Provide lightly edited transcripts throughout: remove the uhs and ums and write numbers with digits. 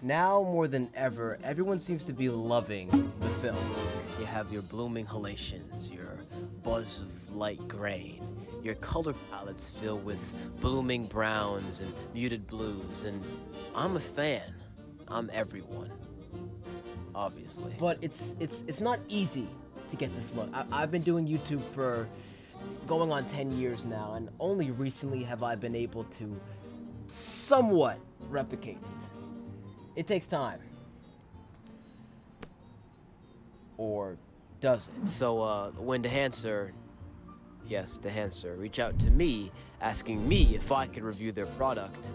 Now more than ever, everyone seems to be loving the film. You have your blooming halations, your buzz of light grain, your color palettes filled with blooming browns and muted blues, and I'm a fan. I'm everyone, obviously. But it's not easy to get this look. I've been doing YouTube for going on 10 years now, and only recently have I been able to somewhat replicate it. It takes time. Or does it? So, when Dehancer, yes, Dehancer, reached out to me, asking me if I could review their product,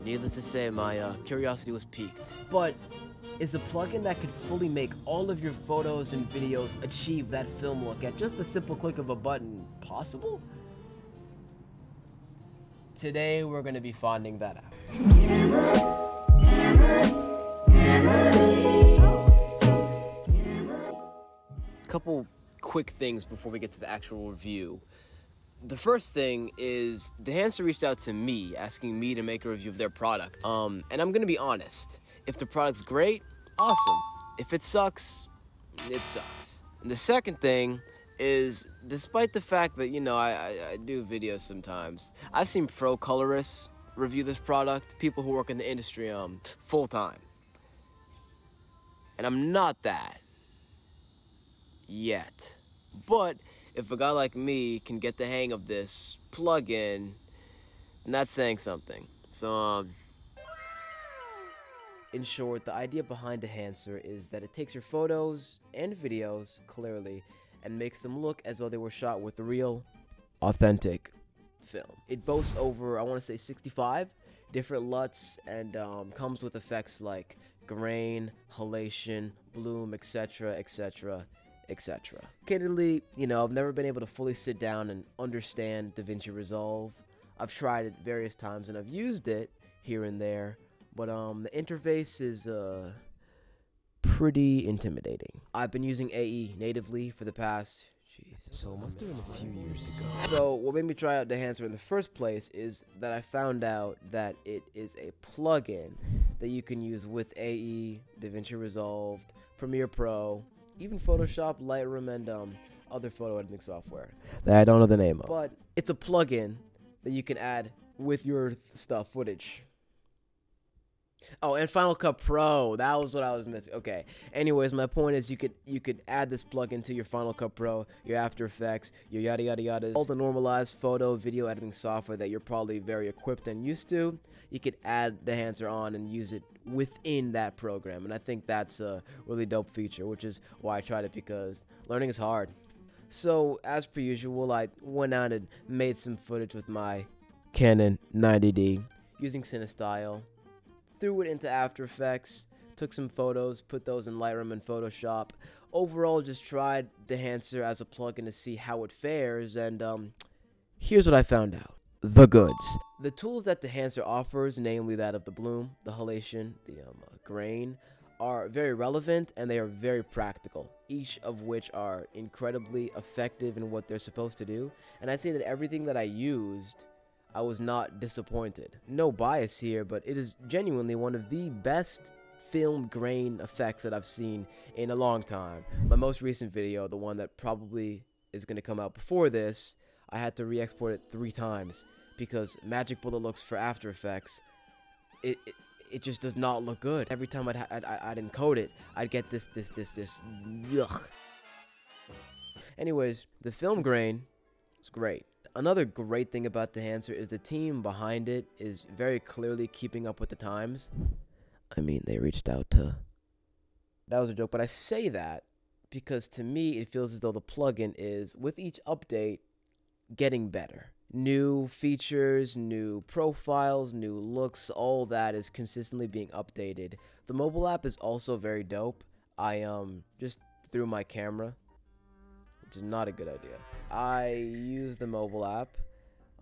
needless to say, my curiosity was piqued. But is a plugin that could fully make all of your photos and videos achieve that film look at just a simple click of a button possible? Today, we're going to be finding that out. Couple quick things before we get to the actual review. The first thing is Dehancer reached out to me asking me to make a review of their product. And I'm gonna be honest. If the product's great, awesome. If it sucks, it sucks. And the second thing is, despite the fact that, you know, I do videos sometimes, I've seen pro colorists review this product, people who work in the industry full time. And I'm not that yet. But if a guy like me can get the hang of this plugin, then that's saying something. So in short, the idea behind Dehancer is that it takes your photos and videos, clearly, and makes them look as though they were shot with real, authentic film. It boasts over, I want to say, 65 different LUTs, and comes with effects like grain, halation, bloom, etc., etc., etc. Candidly, you know, I've never been able to fully sit down and understand DaVinci Resolve. I've tried it various times and I've used it here and there, but the interface is pretty intimidating. I've been using AE natively for the past, so it must have been a few years ago. So what made me try out Dehancer in the first place is that I found out that it is a plugin that you can use with AE, DaVinci Resolve, Premiere Pro, even Photoshop, Lightroom, and other photo editing software that I don't know the name of. But it's a plugin that you can add with your footage. Oh, and Final Cut Pro. That was what I was missing. Okay. Anyways, my point is you could add this plugin to your Final Cut Pro, your After Effects, your yada yada yada, all the normalized photo, video editing software that you're probably very equipped and used to. You could add Dehancer on and use it within that program, and I think that's a really dope feature, which is why I tried it, because learning is hard. So as per usual, I went out and made some footage with my Canon 90D using cinestyle. Threw it into After Effects, took some photos, put those in Lightroom and Photoshop. Overall, just tried Dehancer as a plugin to see how it fares, and here's what I found out. The goods. The tools that Dehancer offers, namely that of the bloom, the halation, the grain, are very relevant and they are very practical, each of which are incredibly effective in what they're supposed to do. And I'd say that everything that I used, I was not disappointed. No bias here, but it is genuinely one of the best film grain effects that I've seen in a long time. My most recent video, the one that probably is going to come out before this, I had to re-export it 3 times because Magic Bullet looks for After Effects, it just does not look good. Every time I'd encode it, I'd get this yuck. Anyways, the film grain is great. Another great thing about Dehancer is the team behind it is very clearly keeping up with the times. I mean, they reached out to... That was a joke, but I say that because to me, it feels as though the plugin is, with each update, getting better. New features, new profiles, new looks, all that is consistently being updated. The mobile app is also very dope. I just threw my camera, which is not a good idea. I use the mobile app.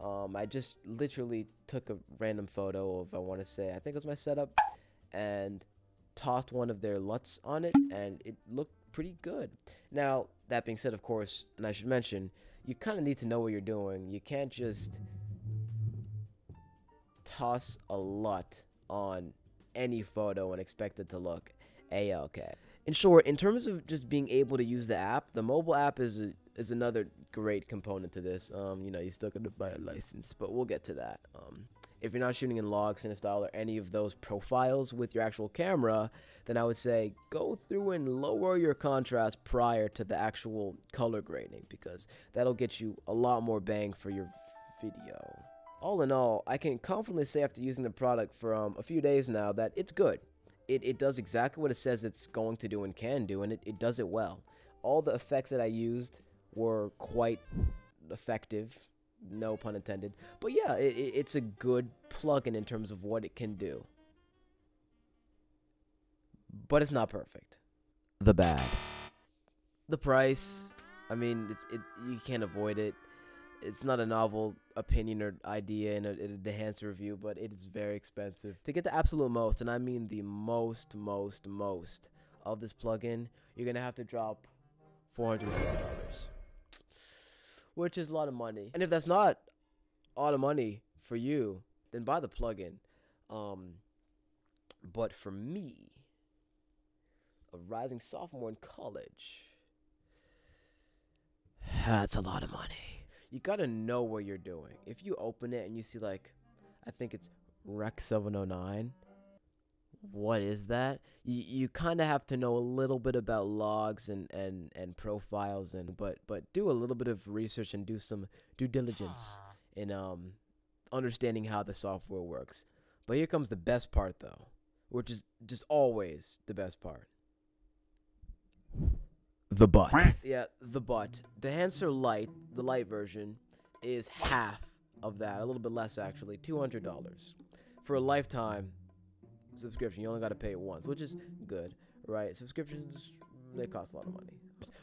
I just literally took a random photo of, I want to say, I think it was my setup, and tossed one of their LUTs on it, and it looked pretty good. Now, that being said, of course, and I should mention, you kind of need to know what you're doing. You can't just toss a LUT on any photo and expect it to look A-okay. In short, in terms of just being able to use the app, the mobile app is another great component to this. You know, you still got to buy a license, but we'll get to that. If you're not shooting in log, cinestyle, or any of those profiles with your actual camera, then I would say go through and lower your contrast prior to the actual color grading, because that'll get you a lot more bang for your video. All in all, I can confidently say after using the product for a few days now that it's good. It does exactly what it says it's going to do and can do, and it does it well. All the effects that I used were quite effective, no pun intended. But yeah, it's a good plugin in terms of what it can do. But it's not perfect. The bad. The price. I mean, you can't avoid it. It's not a novel opinion or idea in a Dehancer review, but it is very expensive. To get the absolute most, and I mean the most of this plugin, you're going to have to drop $450, which is a lot of money. And if that's not a lot of money for you, then buy the plugin. But for me, a rising sophomore in college, that's a lot of money. You gotta know what you're doing. If you open it and you see, like, I think it's Rec 709, what is that? You kind of have to know a little bit about logs and profiles, but do a little bit of research and do some due diligence in understanding how the software works. But here comes the best part, though, which is just always the best part. The butt. Yeah, the butt. Dehancer Lite, the light version, is half of that. A little bit less, actually. $200. For a lifetime subscription, you only got to pay it once, which is good, right? Subscriptions, they cost a lot of money.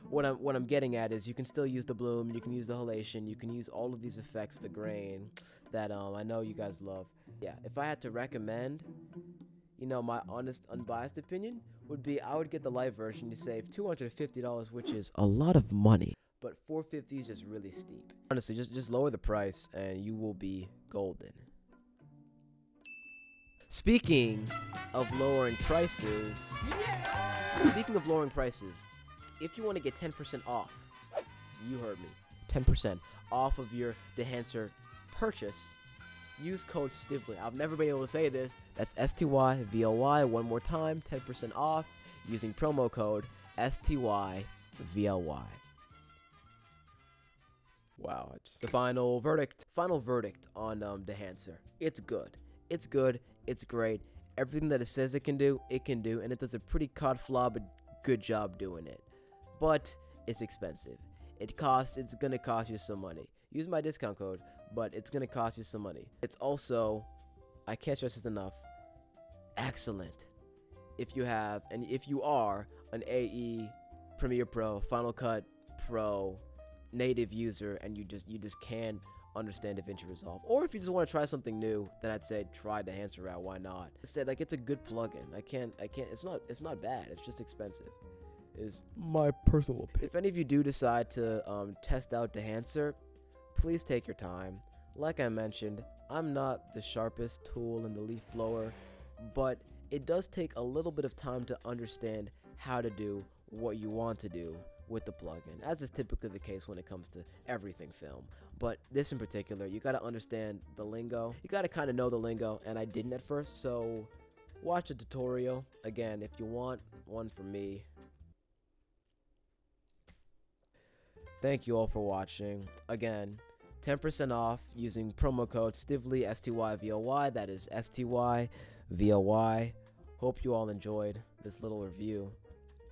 What I'm getting at is you can still use the bloom, you can use the halation, you can use all of these effects, the grain, that I know you guys love. Yeah, if I had to recommend, you know, my honest, unbiased opinion would be I would get the light version to save $250, which is a lot of money. But $450 is just really steep. Honestly, just lower the price and you will be golden. Speaking of lowering prices, if you want to get 10% off, you heard me, 10% off of your Dehancer purchase, use code styvly. I've never been able to say this. That's STYVLY. One more time, 10% off using promo code STYVLY. Wow. The final verdict. Final verdict on Dehancer. It's good. It's good. It's great. Everything that it says it can do, and it does a pretty codflaw but good job doing it. But it's expensive. It's gonna cost you some money. Use my discount code, but it's gonna cost you some money. It's also, I can't stress this enough, excellent if you are an AE, Premiere Pro, Final Cut Pro native user, and you just can't understand DaVinci Resolve, or if you just want to try something new, then I'd say try Dehancer out. Why not? Instead, like, it's a good plugin. It's not bad. It's just expensive. Is my personal opinion. If any of you do decide to test out Dehancer, please take your time. Like I mentioned, I'm not the sharpest tool in the leaf blower, but it does take a little bit of time to understand how to do what you want to do with the plugin, as is typically the case when it comes to everything film. But this in particular, you got to understand the lingo. You got to kind of know the lingo, and I didn't at first, so watch a tutorial. Again, if you want one from me. Thank you all for watching. Again, 10% off using promo code styvly, STYVLY. That is STYVLY. Hope you all enjoyed this little review.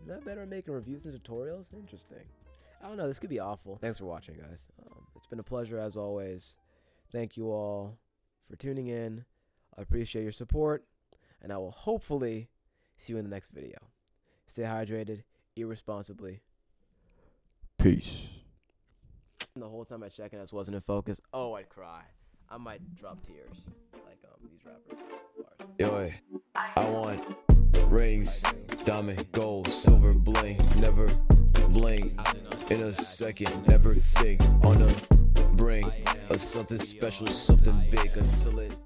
Am I better at making reviews than tutorials? Interesting. I don't know. This could be awful. Thanks for watching, guys. It's been a pleasure as always. Thank you all for tuning in. I appreciate your support, and I will hopefully see you in the next video. Stay hydrated, eat responsibly. Peace. The whole time I checked and I just wasn't in focus. Oh, I'd cry. I might drop tears like these rappers. Yo, I want rings, diamond, gold, silver, bling, never bling. In a second, never think on the brink of something special, something big until it